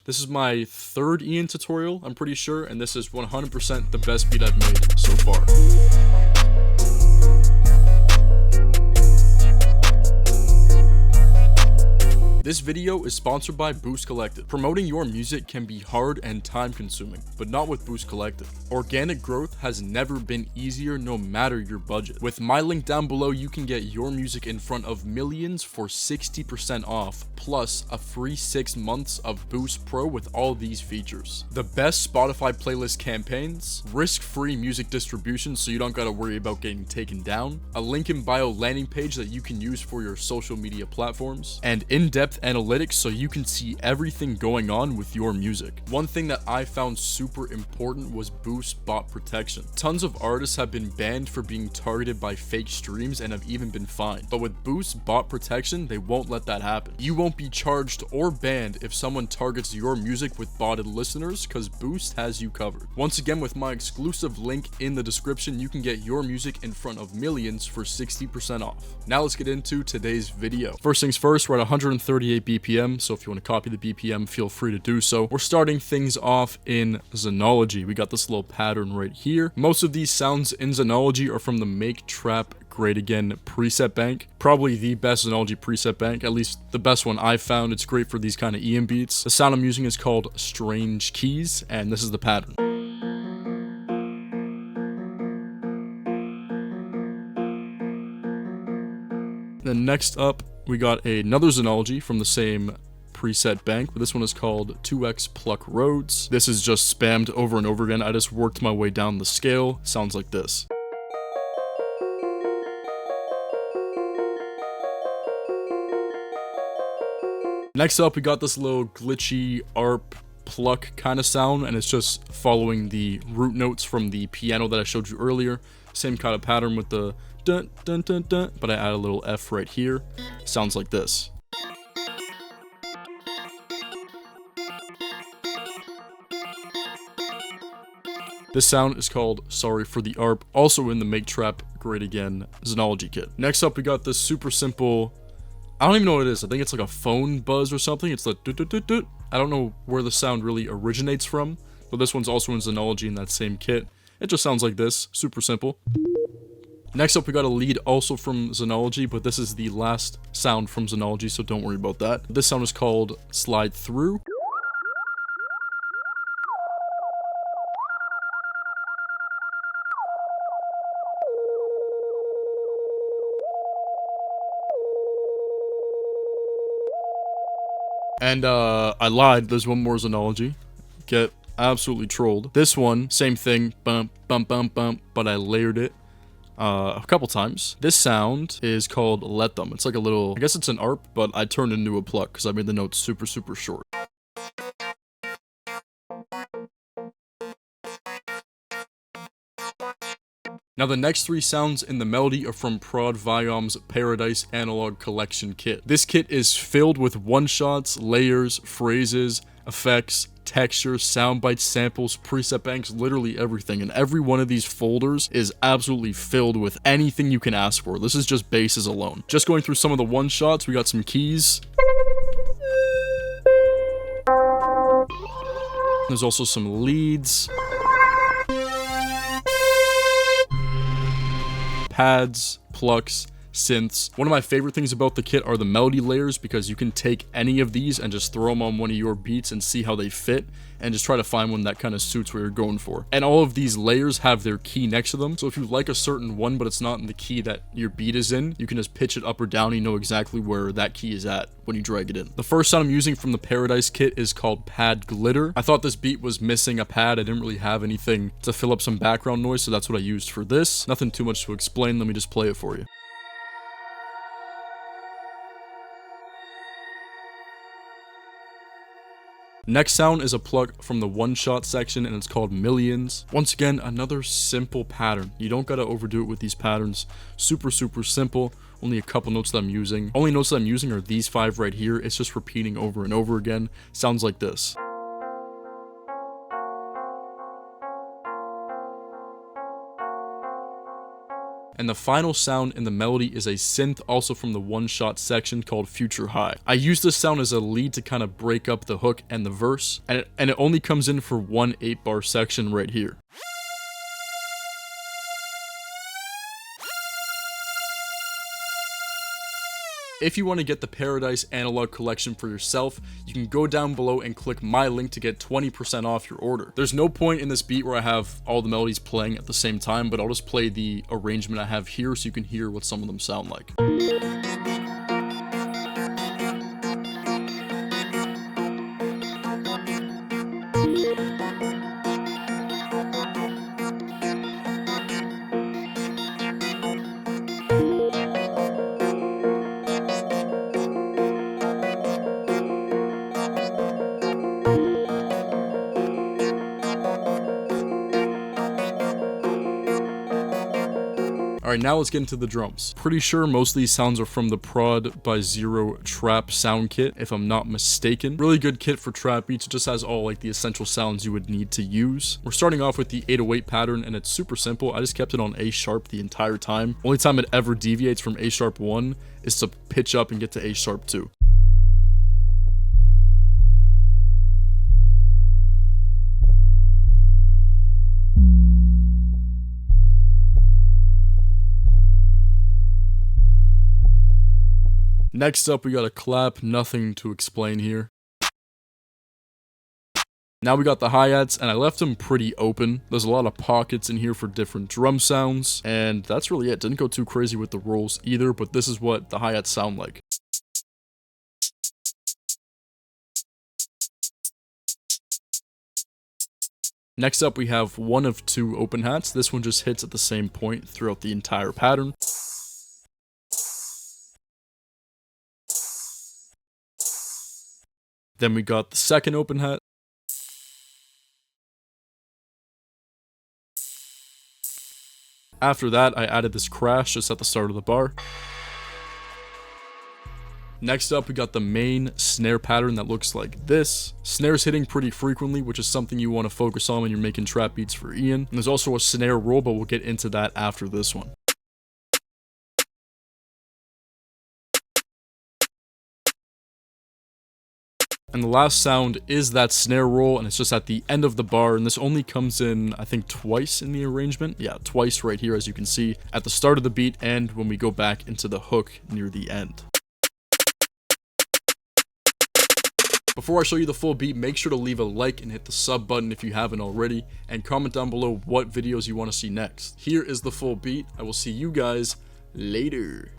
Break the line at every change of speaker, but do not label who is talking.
This is my third Ian tutorial, I'm pretty sure, and this is 100% the best beat I've made so far. This video is sponsored by Boost Collective. Promoting your music can be hard and time consuming, but not with Boost Collective. Organic growth has never been easier no matter your budget. With my link down below, you can get your music in front of millions for 60% off, plus a free 6 months of Boost Pro with all these features. The best Spotify playlist campaigns, risk-free music distribution so you don't gotta worry about getting taken down, a link in bio landing page that you can use for your social media platforms, and in-depth analytics so you can see everything going on with your music. One thing that I found super important was Boost bot protection. Tons of artists have been banned for being targeted by fake streams and have even been fined. But with Boost bot protection, they won't let that happen. You won't be charged or banned if someone targets your music with botted listeners, because Boost has you covered. Once again, with my exclusive link in the description, you can get your music in front of millions for 60% off. Now let's get into today's video. First things first, we're at 138 BPM, so if you want to copy the BPM, feel free to do so. We're starting things off in Zonology. We got this little pattern right here. Most of these sounds in Zonology are from the Make Trap Great Again preset bank. Probably the best Zonology preset bank, at least the best one I've found. It's great for these kind of EM beats. The sound I'm using is called Strange Keys, and this is the pattern. Then next up, we got another Zonology from the same preset bank, but this one is called 2x Pluck Roads. This is just spammed over and over again. I just worked my way down the scale. Sounds like this. Next up, we got this little glitchy ARP pluck kind of sound, and it's just following the root notes from the piano that I showed you earlier. Same kind of pattern with the dun dun dun dun, but I add a little F right here. Sounds like this. This sound is called Sorry for the ARP, also in the Make Trap Great Again Zonology kit. Next up, we got this super simple, I don't even know what it is. I think it's like a phone buzz or something. It's like doot. I don't know where the sound really originates from, but this one's also in Zonology in that same kit. It just sounds like this, super simple. Next up, we got a lead also from Zonology, but this is the last sound from Zonology, so don't worry about that. This sound is called Slide Through. And I lied, there's one more Zonology. Get absolutely trolled. This one, same thing, bump, bump, bump, bump, but I layered it a couple times. This sound is called Let Them. It's like a little, I guess it's an ARP, but I turned it into a pluck because I made the notes super, super short. Now the next three sounds in the melody are from Prod Viom's Paradise Analog Collection kit. This kit is filled with one-shots, layers, phrases, effects, textures, sound bites, samples, preset banks, literally everything. And every one of these folders is absolutely filled with anything you can ask for. This is just basses alone. Just going through some of the one-shots, we got some keys. There's also some leads. Pads, plucks, synths. One of my favorite things about the kit are the melody layers, because you can take any of these and just throw them on one of your beats and see how they fit, and just try to find one that kind of suits what you're going for. And all of these layers have their key next to them, so if you like a certain one but it's not in the key that your beat is in, you can just pitch it up or down. You know exactly where that key is at when you drag it in. The first sound I'm using from the Paradise kit is called Pad Glitter. I thought this beat was missing a pad. I didn't really have anything to fill up some background noise, so that's what I used for this. Nothing too much to explain, let me just play it for you. Next sound is a pluck from the one-shot section, and it's called Millions. Once again, another simple pattern. You don't gotta overdo it with these patterns. Super, super simple. Only a couple notes that I'm using. Only notes that I'm using are these 5 right here. It's just repeating over and over again. Sounds like this. And the final sound in the melody is a synth, also from the one shot section, called Future High. I use this sound as a lead to kind of break up the hook and the verse, and it only comes in for one 8-bar section right here. If you want to get the Paradise Analog Collection for yourself, you can go down below and click my link to get 20% off your order. There's no point in this beat where I have all the melodies playing at the same time, but I'll just play the arrangement I have here so you can hear what some of them sound like. Alright, now let's get into the drums. Pretty sure most of these sounds are from the Prod by Zero Trap Sound Kit, if I'm not mistaken. Really good kit for trap beats. It just has all like the essential sounds you would need to use. We're starting off with the 808 pattern, and it's super simple. I just kept it on A sharp the entire time. Only time it ever deviates from A sharp 1 is to pitch up and get to A sharp 2. Next up, we got a clap, nothing to explain here. Now we got the hi-hats, and I left them pretty open. There's a lot of pockets in here for different drum sounds, and that's really it. Didn't go too crazy with the rolls either, but this is what the hi-hats sound like. Next up, we have one of two open hats. This one just hits at the same point throughout the entire pattern. Then we got the second open hat. After that, I added this crash just at the start of the bar. Next up, we got the main snare pattern that looks like this. Snares hitting pretty frequently, which is something you want to focus on when you're making trap beats for Ian. And there's also a snare roll, but we'll get into that after this one. And the last sound is that snare roll, and it's just at the end of the bar, and this only comes in, I think, twice in the arrangement. Yeah, twice right here, as you can see, at the start of the beat and when we go back into the hook near the end. Before I show you the full beat, make sure to leave a like and hit the sub button if you haven't already, and comment down below what videos you want to see next. Here is the full beat. I will see you guys later.